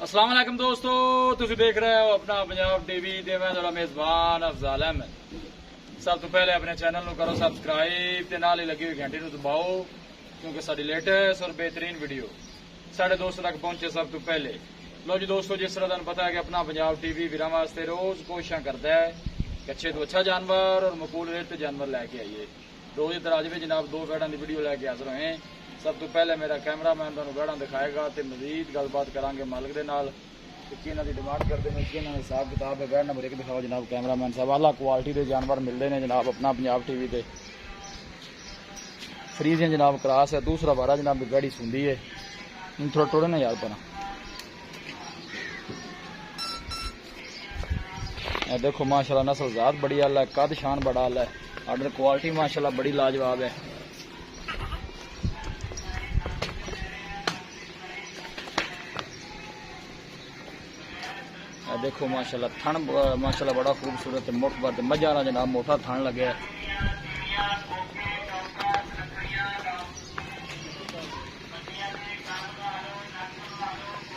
अस्सलाम वालेकुम दोस्तों, तुसीं देख रहे हो अपना पंजाब टीवी ते मैं तेरा मेजबान अफजाल अहमद। सब तो पहले अपने चैनल ਨੂੰ करो सबसक्राइब ते नाल ही लगी हुई घंटी ਨੂੰ दबाओ क्योंकि साडी लेटेस्ट और बेहतरीन वीडियो साढ़े दोस्तों तक पहुंचे सब तो पहले। लो जी दोस्तों, जिस तरह तुहानू पता है कि अपना पंजाब टीवी वीरां वास्ते रोज कोशिशां करता है कि अच्छे तो अच्छा जानवर और मकबूल रेट जानवर लैके आइए। रोज इधर अज भी जनाब दो बैड़ां की वीडियो लैके हाजिर होए। सब तो पहले मेरा कैमरामैन तुहानू बैड़ां दिखाएगा तो मजीद गलबात करांगे मालिक दे नाल कि इन्हां दी डिमांड करते हैं, कि इन्हां दा हिसाब किताब है। बैड़ नंबर 1 दिखाओ जनाब कैमरामैन साहब। आला क्वालिटी के जानवर मिलते हैं जनाब अपना पंजाब टीवी ते। फ्रीजियां जनाब क्रास है। दूसरा बारा जनाब बैड़ी सुंदी है। थोड़ा टोड़े ना यार पर देखो माशाल्लाह नस्ल ज़ात बड़ी आला है, कद शान बड़ा आला है, आर्डर क्वालिटी माशाल्लाह बड़ी लाजवाब है। देखो माशाल्लाह थन माशाल्लाह बड़ा खूबसूरत है, मुठभर मजा वाला जनाब मोटा थन लगे है।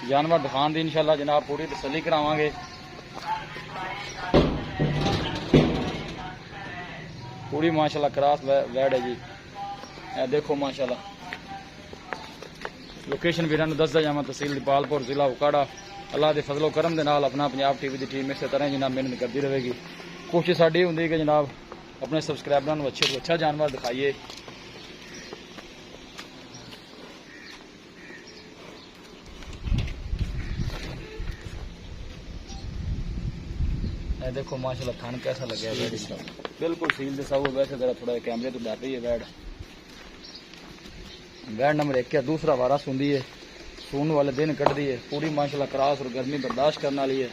जानवर दिखाने दी इंशाल्लाह जनाब पूरी तसल्ली करावांगे। पूरी माशाल्लाह क्रास वैड है जी। देखो माशाल्लाह लोकेशन वीरां नूं दसदा जावां, तहसील दीपालपुर, जिला उकाड़ा। अल्लाह के फजलो करम के नाल अपना पंजाब टीवी की टीम इस तरह जनाब मेहनत करती रहेगी। कोशिश साड़ी होंगी कि जनाब अपने सबसक्राइबरों को अच्छे तो अच्छा जानवर दिखाइए। देखो माशाल्लाह थान कैसा लगे है बिल्कुल सील सब। वैसे जरा थोड़ा कैमरे तो डर रही है बैड। बैड नंबर 1 है। दूसरा वारा सुंदी है, सून वाले दिन कट दी है। पूरी माशाल्लाह क्रास और गर्मी बर्दाश्त करने वाली है।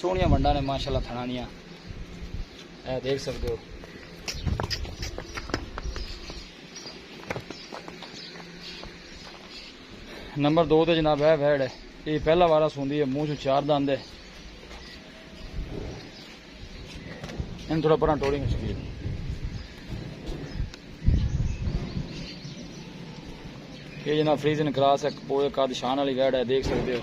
सोनिया मंडा ने माशाल्लाह थनानिया देख सकते हो। नंबर 2 तो जनाब है वैड है। ये पहला वारा सुंदी है, मुंह चो 4 दंद है। इन थोड़ा पर टोड़ी मुश्किल। ये जनाब फ्रीजन क्रास है, पूरे कद शान वाली वैड है, देख सकते हो।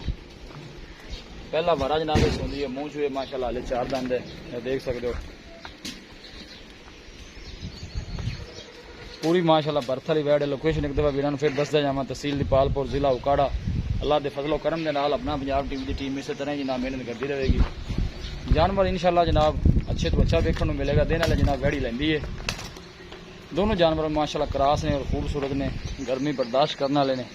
पहला वारा जनाब सुंदी है, मुंह चो माशाल्लाह हाले 4 दंद है, देख सकते हो। पूरी माशाल्लाह बर्थ वाली वैड है। लोकेशन एक दफा वीरां फिर दसदा जावां, तहसील दीपालपुर, जिला उकाड़ा। अल्लाह के फजलो करम के नाल अपना पंजाब टीवी की टीम इस तरह जनाब मेहनत करती रहेगी। जानवर इंशाल्लाह जनाब अच्छे तो अच्छा देखने को मिलेगा। दिन वाले जनाब वैड़ी लेंदी है। दोनों जानवर माशाल्लाह क्रास ने और खूबसूरत ने, गर्मी बर्दाश्त करने वाले ने।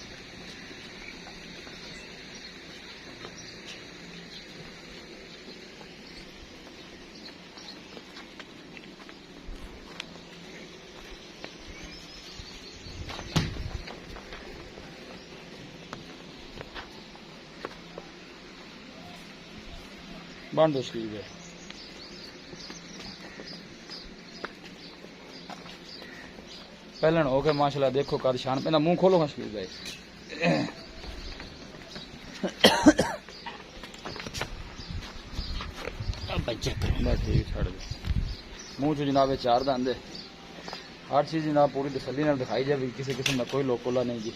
बन दो शकील है। पहलन हो के माशाल्लाह देखो कद शान पे। मुंह खोलो शकील भाई। ठीक छड़ दो। मुंह चो जनाब 4 दंद है। हर चीज जनाब पूरी तसल्ली नाल दिखाई जाए, किसी किस्म का कोई लोकोला नहीं जी।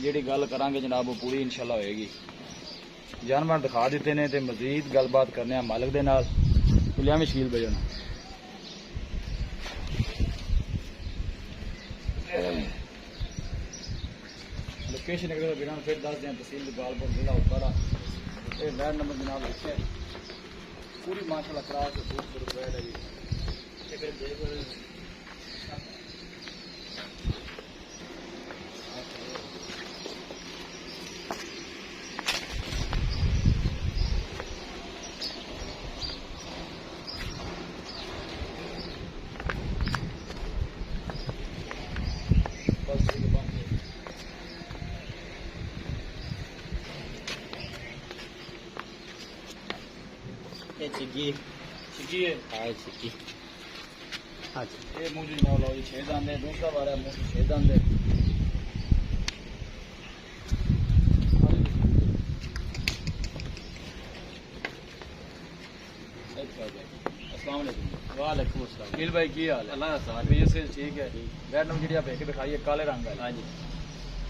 जी गल करांगे जनाब वो पूरी इंशाल्लाह होएगी। जानवर दिखा दिते ने ते मजीद गलबात करने मालिक दे नाल। लिया में शील बजना लोकेशन फिर दस दें, तहसील दीपालपुर, जिला उकाड़ा। वैड नंबर जनाब लिखे पूरी माशाल्लाह क्रास खूबसूरत वैड है जी। चिकी है। हाँ चिकी। अच्छा ये मुझे ना लो 6 दंद है। दूसरा वारा मुझे 6 दंद है। अस्सलाम वालेकुम। वालेकुम अस्सलाम। नील भाई की हाल है? अल्लाह का साथ तबीयत से ठीक है? बैठ नंबर जी आप एक दिखाइए काले रंग का। हाँ जी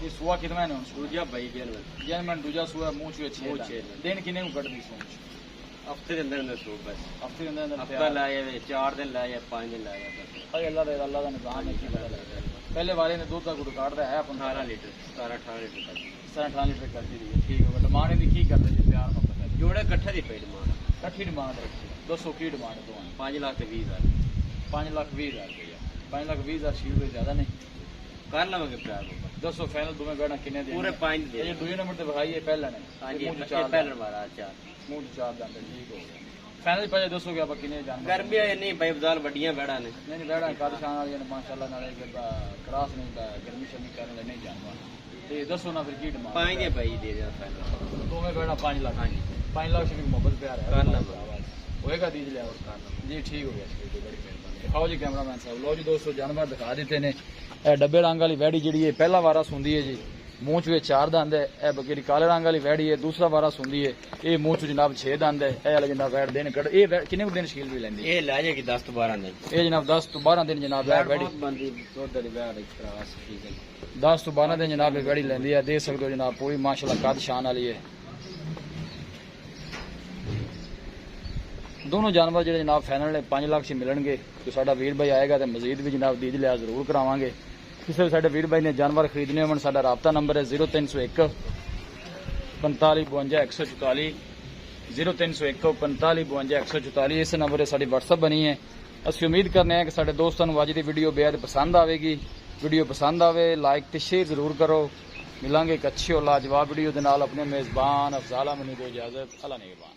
ये सुआ कितना है दूजा भाई गेल जैन दूजा सुआ मुंह छुए मुंह छे दिन किन्ने को कट दी सोच हफ्ते के अंदर अंदर सूप बस हफ्ते के अंदर अंदर हफ्ता लाया 4 दिन लाया 5 दिन लाया बस भाई अल्लाह का निजाम है की पता लगता है। पहले वाले ने दूध का गुड़ काटता है अपन 18 लीटर 17 18 लीटर तक 18 लीटर कर दी है ठीक है डिमांड दी की करते जी प्यार मोहब्बत है जोड़े इकट्ठे दी पे डिमांड कट्ठी डिमांड रखी 200 की डिमांड तो 5 लाख ते 20 हज़ार 5,20,000 रुपया 5,20,000 शील तो ज्यादा नहीं कर लवांगे प्यार 200 फाइनल तुम्हें गड़ा किन्ने दे पूरे 5 दे ये दूसरे नंबर ते भाई ये पहला ने हाँ जी मुंह ये पहले मारा चार मुंह चार दंद ठीक हो गया फाइनल पे 200 के आप किन्ने जान गर्मी है नहीं भाई बजाल बड़ियां बेड़ा ने नहीं बैठा काद शान वाली ने माशाल्लाह नाले क्रॉस नहीं गर्मी शर्मी करने नहीं जानवा ते 200 ना फिर की डिमांड 5 दे भाई दे दे फाइनल तुम्हें गड़ा 5 लाख हाँ जी 5 लाख से भी मोहब्बत प्यार है कर ला होएगा दीज ले और करना जी ठीक हो गया बड़ी मेहरबानी दिखाओ जी कैमरामैन साहब लो जी दोस्तों जानवर दिखा देते ने ਇਹ ਡੱਬੇ ਰੰਗ ਵਾਲੀ ਵੈੜੀ ਜਿਹੜੀ ਹੈ ਪਹਿਲਾ ਵਾਰਾ ਸੁੰਦੀ ਹੈ ਜੀ ਮੂੰਹ 'ਚ ਵਿੱਚ 4 ਦੰਦ ਹੈ ਇਹ ਬਕਰੀ ਕਾਲੇ ਰੰਗ ਵਾਲੀ ਵੈੜੀ ਹੈ ਦੂਸਰਾ ਵਾਰਾ ਸੁੰਦੀ ਹੈ ਇਹ ਮੂੰਹ 'ਚ ਜਨਾਬ 6 ਦੰਦ ਹੈ ਇਹ ਵਾਲਾ ਜਨਾਬ ਵੈੜ ਦਿਨ ਕੱਢ ਇਹ ਕਿੰਨੇ ਕੁ ਦਿਨ ਸ਼ੀਲ ਵੀ ਲੈਂਦੀ ਹੈ ਇਹ ਲੈ ਜਾਏਗੀ 10 ਤੋਂ 12 ਦਿਨ ਇਹ ਜਨਾਬ 10 ਤੋਂ 12 ਦਿਨ ਜਨਾਬ ਇਹ ਵੈੜੀ ਬੰਦੀ ਦੁੱਧ ਦੀ ਵੈੜ ਕਰਾਸ ਠੀਕ ਹੈ 10 ਤੋਂ 12 ਦਿਨ ਜਨਾਬ ਇਹ ਵੈੜੀ ਲੈਂਦੀ ਹੈ ਦੇਖ ਸਕਦੇ ਹੋ ਜਨਾਬ ਪੂਰੀ ਮਾਸ਼ਾਅੱਲਾ ਕੱਦ ਸ਼ਾਨ ਵਾਲੀ ਹੈ दोनों जानवर जो जनाब फाइनल ने 5 लाख से मिलणगे तो साडा वीर भाई आएगा तो मजीद भी जनाब दीद लिया जरूर करावांगे किसी भी साडे वीर भाई ने जानवर खरीदने होवन साडा राबता नंबर है 0301 45 52 144 0301 45 52 144 इस नंबर से साडी व्हाट्सएप बनी है। असं उम्मीद करने हैं कि साडे दोस्तों को अज की वीडियो बेहद पसंद आएगी। वीडियो पसंद आवे लाइक तो शेयर जरूर करो। मिलांगे एक अच्छी और लाजवाब वीडियो के नाल अपने मेजबान अफजाल अमनी को इजाजत अल्लाह निगहबान।